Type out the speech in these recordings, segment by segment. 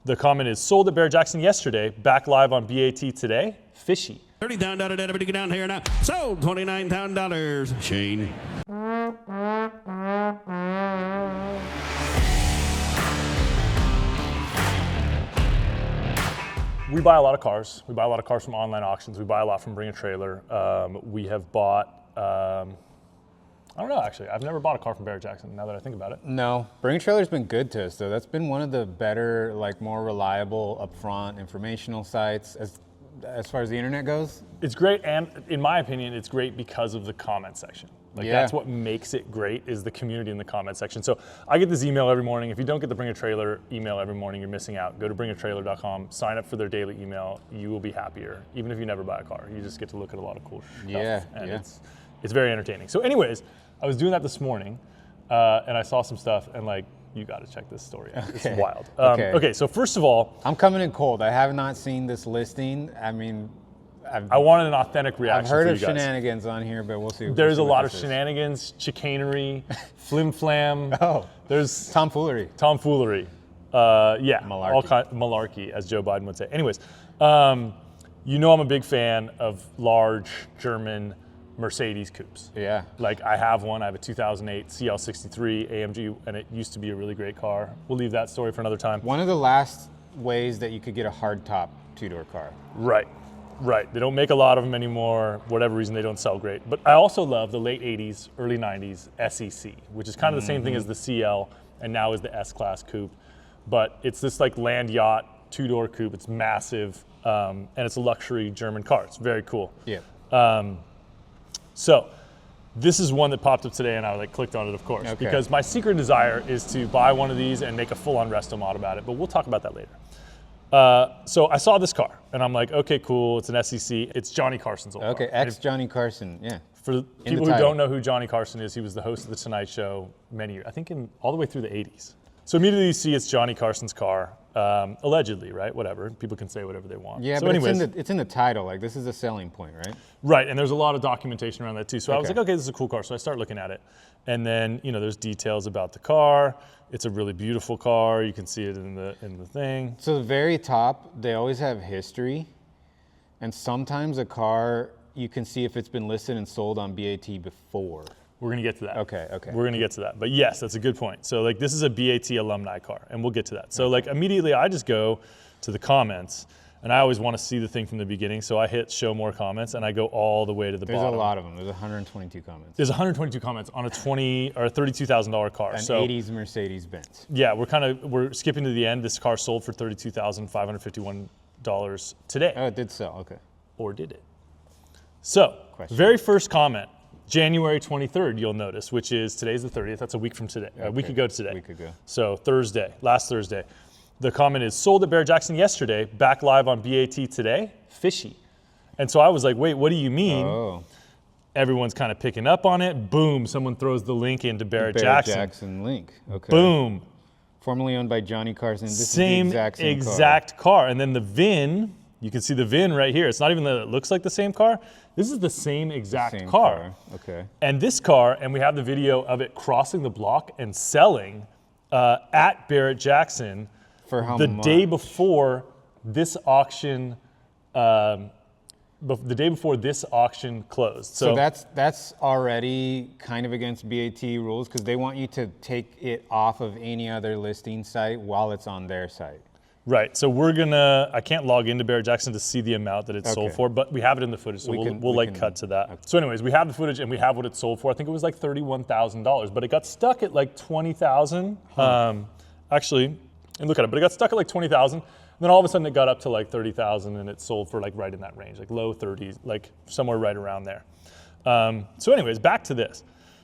The comment is sold at Barrett-Jackson yesterday, back live on BaT today. Fishy. $30,000 everybody down here now. Sold $29,000. Shane. We buy a lot of cars. We buy a lot of cars from online auctions. We buy a lot from Bring a Trailer. We have bought, I don't know actually. I've never bought a car from Barrett-Jackson now that I think about it. No, Bring a Trailer's been good to us though. That's been one of the better, like more reliable, upfront informational sites as far as the internet goes. It's great, and in my opinion, it's great because of the comment section. Like that's what makes it great, is the community in the comment section. So I get this email every morning. If you don't get the Bring a Trailer email every morning, you're missing out. Go to bringatrailer.com, sign up for their daily email. You will be happier, even if you never buy a car. You just get to look at a lot of cool stuff. And it's very entertaining. So anyways, I was doing that this morning, and I saw some stuff, and like, you got to check this story out. It's wild. Okay, so first of all, I'm coming in cold. I have not seen this listing. I mean, I wanted an authentic reaction. I've heard for of you guys. Shenanigans on here, but we'll see. There's a lot of shenanigans, chicanery, flim flam. Oh, there's tomfoolery. Tomfoolery. Yeah, malarkey. All kind malarkey, as Joe Biden would say. Anyways, you know I'm a big fan of large German Mercedes coupes. Yeah. Like I have one. I have a 2008 CL63 AMG, and it used to be a really great car. We'll leave that story for another time. One of the last ways that you could get a hardtop two-door car. Right. Right, they don't make a lot of them anymore. Whatever reason, they don't sell great. But I also love the late 80s, early 90s SEC, which is kind of the same thing as the CL and now is the S-Class coupe. But it's this like land yacht, two-door coupe. It's massive, and it's a luxury German car. It's very cool. Yeah. So this is one that popped up today, and I like clicked on it, of course, because my secret desire is to buy one of these and make a full-on RestoMod about it. But we'll talk about that later. So I saw this car, and I'm like, okay, cool. It's an SEC. It's Johnny Carson's old car. Okay, Ex-Johnny Carson, yeah. For people who don't know who Johnny Carson is, he was the host of The Tonight Show many years, I think all the way through the 80s. So immediately you see it's Johnny Carson's car, allegedly, right? Whatever. People can say whatever they want. Yeah, so but anyways, it's in the title. Like, this is a selling point, right? Right, and there's a lot of documentation around that too. So I was like, okay, this is a cool car. So I start looking at it. And then, there's details about the car. It's a really beautiful car. You can see it in the thing. So the very top, they always have history. And sometimes a car, you can see if it's been listed and sold on BaT before. We're gonna get to that. Okay. We're gonna get to that. But yes, that's a good point. So like this is a BaT alumni car, and we'll get to that. So like immediately I just go to the comments, and I always want to see the thing from the beginning. So I hit show more comments, and I go all the way to the bottom. There's a lot of them. There's 122 comments. There's 122 comments on a $32,000 car. An 80s Mercedes Benz. Yeah, we're skipping to the end. This car sold for $32,551 today. Oh, it did sell. Okay. Or did it? So very first comment. January 23rd, you'll notice, which is today's the 30th. That's a week from today. A week ago today. A week ago. So last Thursday. The comment is sold at Barrett-Jackson yesterday, back live on BaT today. Fishy. And so I was like, wait, what do you mean? Oh. Everyone's kind of picking up on it. Boom, someone throws the link into Barrett-Jackson. Barrett-Jackson link. Okay. Boom. Formerly owned by Johnny Carson. This Same is the exact car. And then the VIN, you can see the VIN right here. It's not even that it looks like the same car. This is the same exact car. Okay. And this car, and we have the video of it crossing the block and selling at Barrett-Jackson for how the much? day before this auction. The day before this auction closed. So that's already kind of against BaT rules because they want you to take it off of any other listing site while it's on their site. Right, so I can't log into Barrett-Jackson to see the amount that it's sold for, but we have it in the footage, so we'll cut to that. Okay. So anyways, we have the footage and we have what it's sold for. I think it was like $31,000, but it got stuck at like $20,000. Actually, and look at it, but it got stuck at like $20,000. And then all of a sudden it got up to like $30,000 and it sold for like right in that range, like low 30s, like somewhere right around there. So anyways, back to this.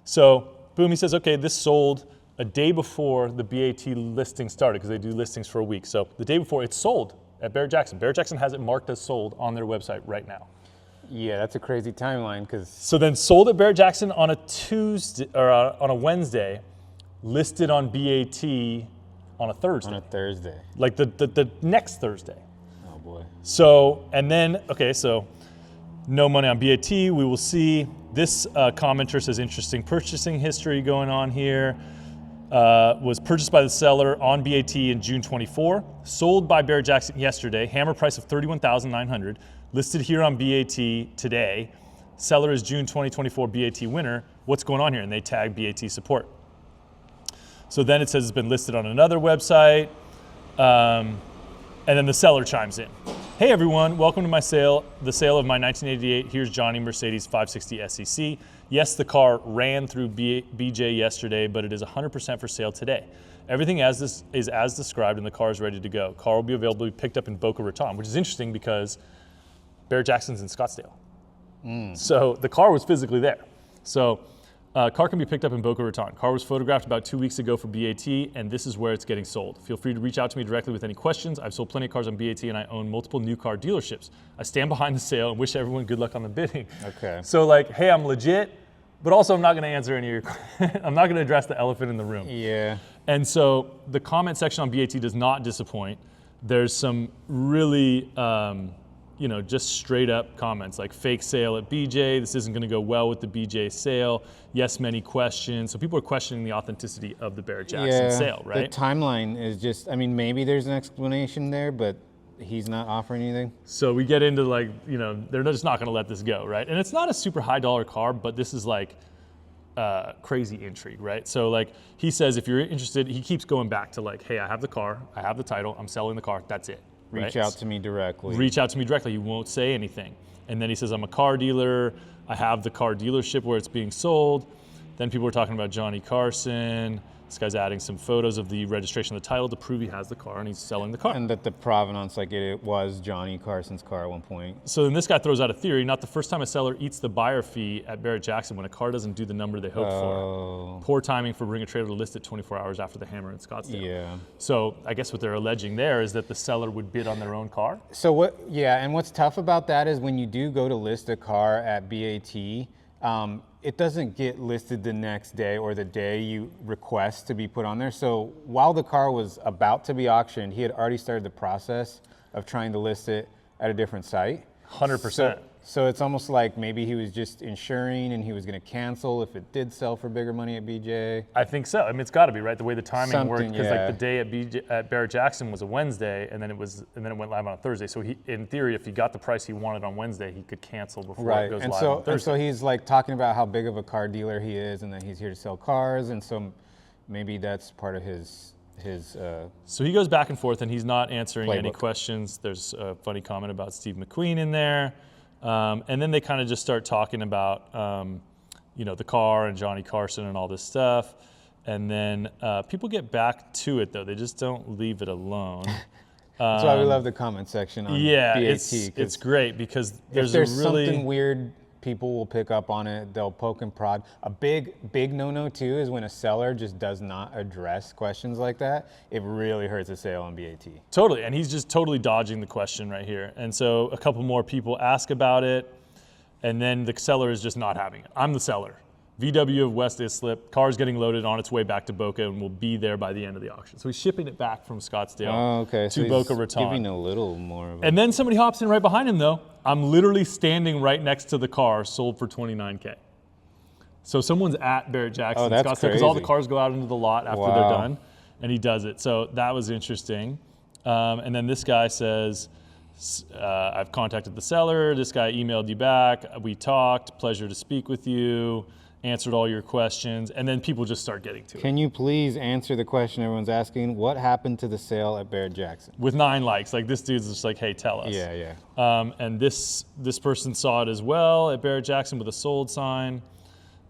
So boom, he says, okay, this sold a day before the BaT listing started, because they do listings for a week. So the day before, it sold at Barrett-Jackson. Barrett-Jackson has it marked as sold on their website right now. Yeah, that's a crazy timeline because. So then sold at Barrett-Jackson on a Tuesday or on a Wednesday, listed on BaT on a Thursday. On a Thursday. Like the next Thursday. Oh boy. So and then so no money on BaT. We will see. This commenter says interesting purchasing history going on here. was purchased by the seller on BAT in June 24, sold by Barrett-Jackson yesterday, hammer price of $31,900, listed here on BAT today. Seller is June 2024 BAT winner. What's going on here? And they tag BAT support. So then it says it's been listed on another website, and then the seller chimes in. Hey everyone, welcome to my sale, the sale of my 1988 Here's Johnny Mercedes 560 SEC. Yes, the car ran through BJ yesterday, but it is 100% for sale today. Everything is as described and the car is ready to go. Car will be available to be picked up in Boca Raton, which is interesting because Barrett-Jackson's in Scottsdale. So the car was physically there. So car can be picked up in Boca Raton. Car was photographed about 2 weeks ago for BAT, and this is where it's getting sold. Feel free to reach out to me directly with any questions. I've sold plenty of cars on BAT, and I own multiple new car dealerships. I stand behind the sale and wish everyone good luck on the bidding. Okay. So like, hey, I'm legit, but also I'm not going to answer any of your questions. I'm not going to address the elephant in the room. Yeah. And so the comment section on BAT does not disappoint. There's some really, just straight up comments like fake sale at BJ. This isn't going to go well with the BJ sale. Yes, many questions. So people are questioning the authenticity of the Barrett-Jackson sale, right? The timeline is just, maybe there's an explanation there, but he's not offering anything. So we get into they're just not going to let this go, right? And it's not a super high dollar car, but this is like crazy intrigue, right? So like he says, if you're interested, he keeps going back to like, hey, I have the car, I have the title, I'm selling the car, that's it. Reach out to me directly. Reach out to me directly. He won't say anything. And then he says, I'm a car dealer. I have the car dealership where it's being sold. Then people were talking about Johnny Carson. This guy's adding some photos of the registration of the title to prove he has the car and he's selling the car. And that the provenance, like it was Johnny Carson's car at one point. So then this guy throws out a theory, not the first time a seller eats the buyer fee at Barrett-Jackson when a car doesn't do the number they hoped for. Poor timing for Bring a Trailer to list it 24 hours after the hammer in Scottsdale. Yeah. So I guess what they're alleging there is that the seller would bid on their own car. So and what's tough about that is when you do go to list a car at BAT, it doesn't get listed the next day or the day you request to be put on there. So while the car was about to be auctioned, he had already started the process of trying to list it at a different site. 100%. So it's almost like maybe he was just insuring and he was going to cancel if it did sell for bigger money at BJ. I think so. It's got to be, right? The way the timing worked, because yeah. like the day at Barrett-Jackson was a Wednesday, and then it went live on a Thursday. So he, in theory, if he got the price he wanted on Wednesday, he could cancel before it goes live on Thursday. And so he's like talking about how big of a car dealer he is, and that he's here to sell cars, and so maybe that's part of his. So he goes back and forth, and he's not answering playbook. any questions. There's a funny comment about Steve McQueen in there. And then they kind of just start talking about, the car and Johnny Carson and all this stuff. And then people get back to it, though. They just don't leave it alone. That's why we love the comment section on BAT. it's great because there's something weird, people will pick up on it. They'll poke and prod. A big no-no, too, is when a seller just does not address questions like that. It really hurts a sale on BAT. Totally, and he's just totally dodging the question right here. And so a couple more people ask about it, and then the seller is just not having it. I'm the seller. VW of West Islip, car's getting loaded on its way back to Boca and will be there by the end of the auction. So he's shipping it back from Scottsdale to Boca Raton. Giving a little more of And then somebody hops in right behind him, though. I'm literally standing right next to the car, sold for $29K. So someone's at Barrett-Jackson that's Scottsdale because all the cars go out into the lot after they're done, and he does it. So that was interesting. And then this guy says, I've contacted the seller. This guy emailed you back. We talked. Pleasure to speak with you. Answered all your questions, and then people just start getting to it. Can you please answer the question everyone's asking? What happened to the sale at Barrett-Jackson? With 9 likes, like this dude's just like, hey, tell us. Yeah. And this person saw it as well at Barrett-Jackson with a sold sign.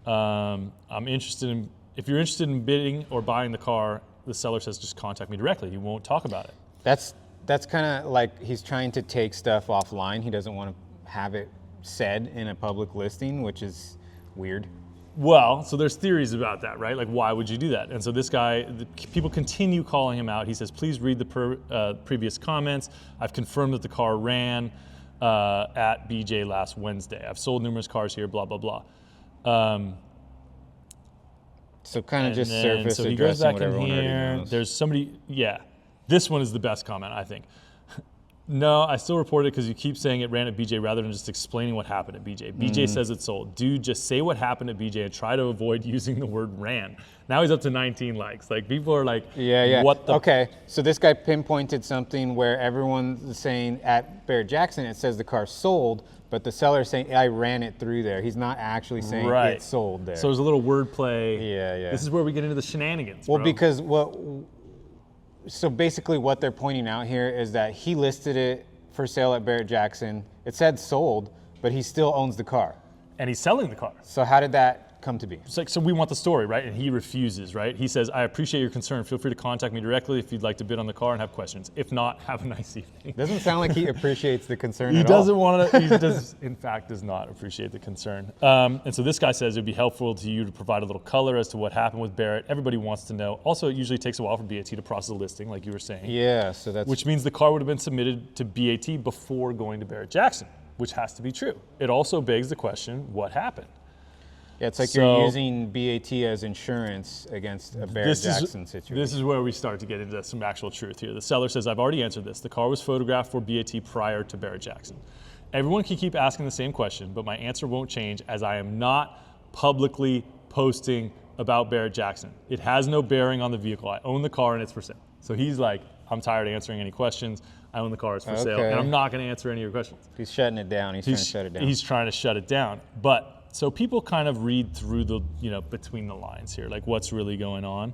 I'm interested in, if you're interested in bidding or buying the car, the seller says just contact me directly. He won't talk about it. That's kind of like he's trying to take stuff offline. He doesn't want to have it said in a public listing, which is weird. Well, so there's theories about that, right? Like, why would you do that? And so this guy, people continue calling him out. He says, please read the previous comments. I've confirmed that the car ran at BJ last Wednesday. I've sold numerous cars here, blah, blah, blah. So kind of just surface so he goes addressing back what in everyone already here. knows. There's somebody, this one is the best comment, I think. No, I still reported it because you keep saying it ran at BJ rather than just explaining what happened at BJ. BJ says it's sold. Dude, just say what happened at BJ and try to avoid using the word ran. Now he's up to 19 likes. Like, people are like, what the? Okay, so this guy pinpointed something where everyone's saying at Barrett-Jackson it says the car sold, but the seller's saying I ran it through there. He's not actually saying it sold there. So there's a little wordplay. Yeah. This is where we get into the shenanigans. Well, bro. because so basically what they're pointing out here is that he listed it for sale at Barrett-Jackson. It said sold, but he still owns the car. And he's selling the car. So how did that come to be? It's like, so we want the story, right? And he refuses, right? He says, I appreciate your concern. Feel free to contact me directly if you'd like to bid on the car and have questions. If not, have a nice evening. Doesn't sound like he appreciates the concern He at all. doesn't want to, he does, in fact, does not appreciate the concern. And so this guy says it'd be helpful to you to provide a little color as to what happened with Barrett. Everybody wants to know. Also, it usually takes a while for BAT to process a listing, like you were saying. Yeah, so that's... Which means the car would have been submitted to BAT before going to Barrett-Jackson, which has to be true. It also begs the question, what happened? Yeah, it's like you're using BAT as insurance against a Barrett-Jackson situation. This is where we start to get into some actual truth here. The seller says, I've already answered this. The car was photographed for BAT prior to Barrett-Jackson. Everyone can keep asking the same question, but my answer won't change as I am not publicly posting about Barrett-Jackson. It has no bearing on the vehicle. I own the car and it's for sale. So he's like, I'm tired of answering any questions. I own the car, it's for sale, and I'm not gonna answer any of your questions. He's shutting it down, he's trying to shut it down. He's trying to shut it down. But so people kind of read through the, between the lines here, like what's really going on.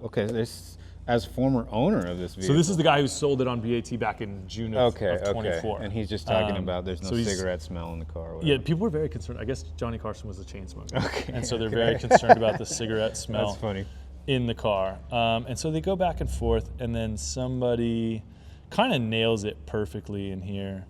Okay, this, as former owner of this vehicle. So this is the guy who sold it on BAT back in June of 24. And he's just talking about there's no cigarette smell in the car. Or yeah, people were very concerned. I guess Johnny Carson was a chain smoker. And so they're very concerned about the cigarette smell. That's funny. In the car. And so they go back and forth, and then somebody kind of nails it perfectly in here.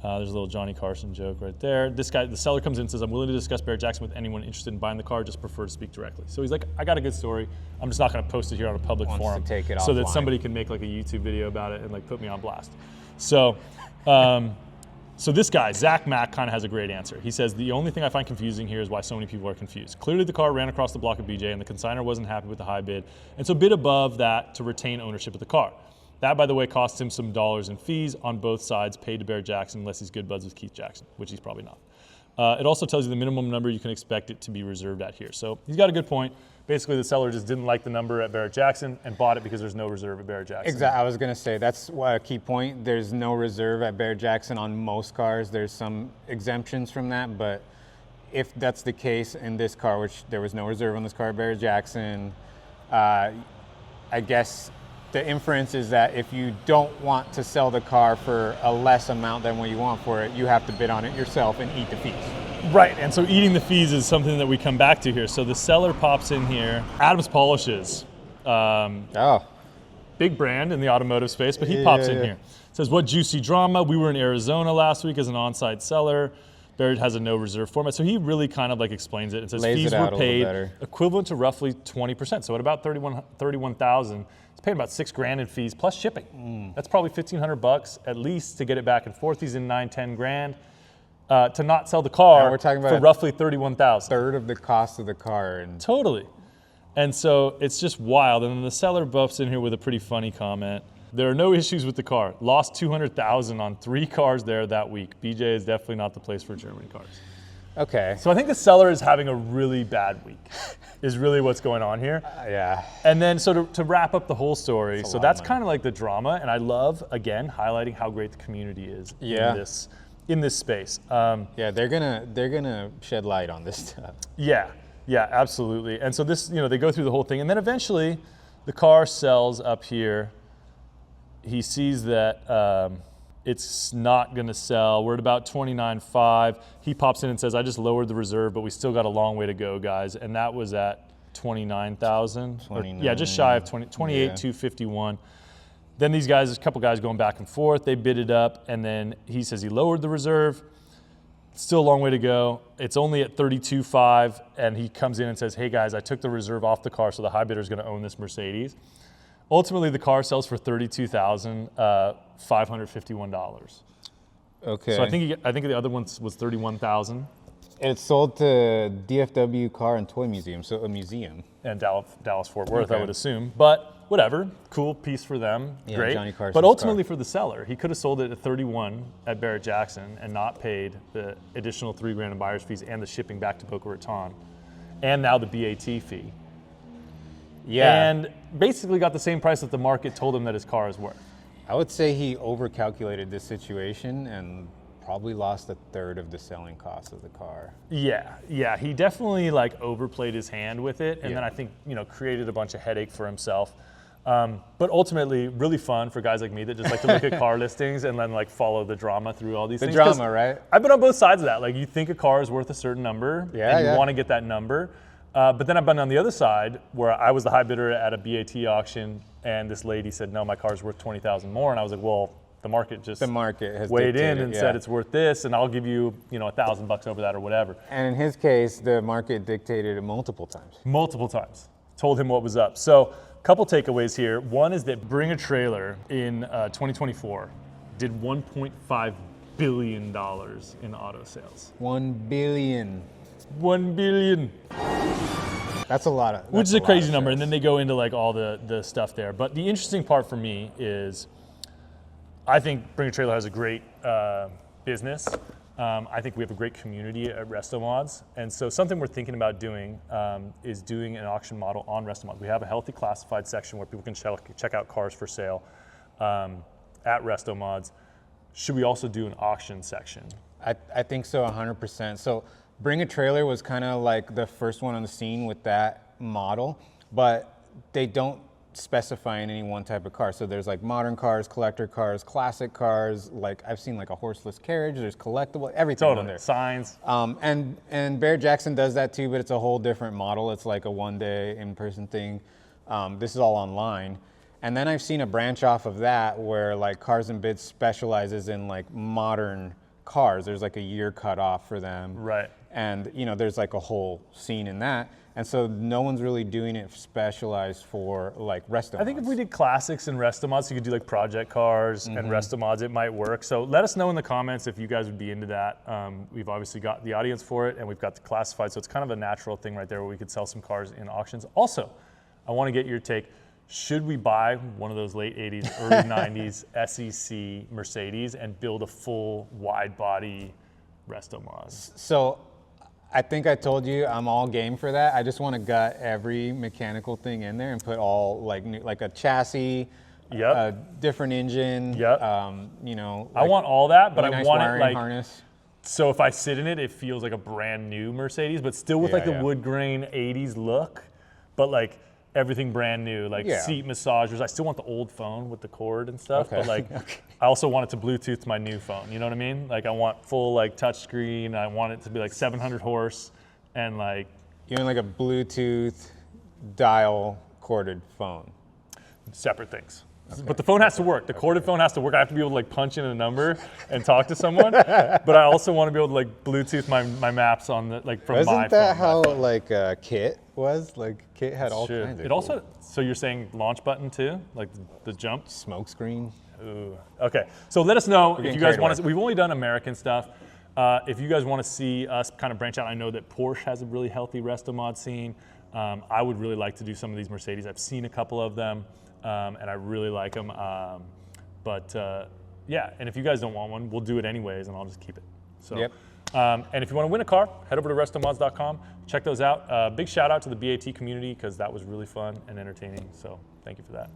There's a little Johnny Carson joke right there. This guy, the seller comes in and says, I'm willing to discuss Barrett-Jackson with anyone interested in buying the car, just prefer to speak directly. So he's like, I got a good story. I'm just not gonna post it here on a public forum. To take it so offline. that somebody can make like a YouTube video about it and like put me on blast. So, so this guy, Zach Mack, kind of has a great answer. He says, the only thing I find confusing here is why so many people are confused. Clearly the car ran across the block of BJ and the consignor wasn't happy with the high bid, and so bid above that to retain ownership of the car. That, by the way, cost him some dollars in fees on both sides paid to Barrett-Jackson unless he's good buds with Keith Jackson, which he's probably not. It also tells you the minimum number you can expect it to be reserved at here. So he's got a good point. Basically, the seller just didn't like the number at Barrett-Jackson and bought it because there's no reserve at Barrett-Jackson. Exactly. I was going to say, that's a key point. There's no reserve at Barrett-Jackson on most cars. There's some exemptions from that, but if that's the case in this car, which there was no reserve on this car at Barrett-Jackson, I guess the inference is that if you don't want to sell the car for a less amount than what you want for it, you have to bid on it yourself and eat the fees. Right, and so eating the fees is something that we come back to here. So the seller pops in here. Adams Polishes. Big brand in the automotive space, but he pops in here. Says, what juicy drama. We were in Arizona last week as an on-site seller. Barrett has a no reserve format. So he really kind of like explains it and says fees were paid equivalent to roughly 20%. So at about $31,000, it's paying about $6,000 in fees plus shipping. That's probably $1,500 at least to get it back and forth. He's in $9-10 grand to not sell the car we're talking about for roughly $31,000. Third of the cost of the car. And totally. And so it's just wild. And then the seller buffs in here with a pretty funny comment. There are no issues with the car. Lost $200,000 on 3 cars there that week. BJ is definitely not the place for German cars. Okay. So I think the seller is having a really bad week, is really what's going on here. Yeah. And then so to wrap up the whole story, so that's kind of like the drama, and I love, again, highlighting how great the community is in this space. Yeah, they're gonna shed light on this stuff. Yeah, absolutely. And so this, they go through the whole thing, and then eventually the car sells up here. He sees that it's not going to sell. We're at about 29.5. He pops in and says, I just lowered the reserve, but we still got a long way to go, guys. And that was at 29,000. Yeah, just shy of 28,251. Then these guys, there's a couple guys going back and forth. They bid it up, and then he says he lowered the reserve. Still a long way to go. It's only at 32.5, and he comes in and says, hey guys, I took the reserve off the car, so the high bidder is going to own this Mercedes. Ultimately, the car sells for $32,551. Okay. So I think the other one was $31,000. And it's sold to DFW Car and Toy Museum, so a museum. And Dallas Fort Worth, I would assume. But whatever, cool piece for them, Yeah, great. Johnny Carson's But ultimately car. for the seller, he could have sold it at 31 at Barrett-Jackson and not paid the additional $3,000 in buyer's fees and the shipping back to Boca Raton, and now the BaT fee. Yeah. And basically got the same price that the market told him that his car is worth. I would say he overcalculated this situation and probably lost a third of the selling cost of the car. Yeah, he definitely like overplayed his hand with it, and Yeah. then I think created a bunch of headache for himself. But ultimately, really fun for guys like me that just like to look at car listings and then like follow the drama through all these The things. 'Cause drama, right? I've been on both sides of that. Like you think a car is worth a certain number, Yeah, and you yeah. want to get that number. But then I've been on the other side where I was the high bidder at a BaT auction, and this lady said, "No, my car's worth 20,000 more," and I was like, "Well, the market just The market has weighed in dictated, and yeah. said it's worth this, and I'll give you $1,000 over that or whatever." And in his case, the market dictated it multiple times. Multiple times. Told him what was up. So, couple takeaways here. One is that Bring a Trailer in 2024 did $1.5 billion in auto sales. 1 billion. 1 billion. That's a lot of. Which is that's a crazy lot of number, and sales. then they go into like all the stuff there. But the interesting part for me is, I think Bring a Trailer has a great business. I think we have a great community at RestoMods, and so something we're thinking about doing is doing an auction model on RestoMods. We have a healthy classified section where people can check out cars for sale at RestoMods. Should we also do an auction section? I think so, 100%. So Bring a Trailer was kind of like the first one on the scene with that model, but they don't specify in any one type of car. So there's like modern cars, collector cars, classic cars. Like I've seen like a horseless carriage. There's collectible, everything on there. Signs. And Barrett-Jackson does that too, but it's a whole different model. It's like a one-day in-person thing. This is all online. And then I've seen a branch off of that where like Cars and Bits specializes in like modern cars. There's like a year cut off for them. Right. And there's like a whole scene in that. And so no one's really doing it specialized for like RestoMods. I think if we did classics and RestoMods, so you could do like project cars and RestoMods, it might work. So let us know in the comments if you guys would be into that. We've obviously got the audience for it, and we've got the classified, so it's kind of a natural thing right there where we could sell some cars in auctions. Also, I want to get your take. Should we buy one of those late 80s, early 90s SEC Mercedes and build a full wide body RestoMods? So I think I told you I'm all game for that. I just want to gut every mechanical thing in there and put all like new, like a chassis, Yep. a different engine. Yep. I I want all that, but really I nice want it wiring like harness. so if I sit in it, it feels like a brand new Mercedes, but still with like the Yeah. wood grain 80s look, but like everything brand new, like Yeah. seat massagers. I still want the old phone with the cord and stuff, Okay. but like I also want it to Bluetooth my new phone. You know what I mean? Like I want full like touchscreen. I want it to be like 700 horse and like You want like a Bluetooth dial corded phone. separate things. But the phone has to work. The corded phone has to work. I have to be able to like punch in a number and talk to someone. But I also want to be able to like Bluetooth my maps on the like from my phone. Wasn't that how like Kit was? Like Kit had all Sure. kinds of It also, so you're saying launch button too, like the jump? smoke screen. Ooh. Okay, so let us know if getting you guys carried want to. away. We've only done American stuff. If you guys want to see us kind of branch out, I know that Porsche has a really healthy RestoMod scene. I would really like to do some of these Mercedes. I've seen a couple of them, and I really like them. Yeah, and if you guys don't want one, we'll do it anyways, and I'll just keep it. So. Yep. And if you want to win a car, head over to restomods.com. Check those out. Big shout out to the BaT community because that was really fun and entertaining. So thank you for that.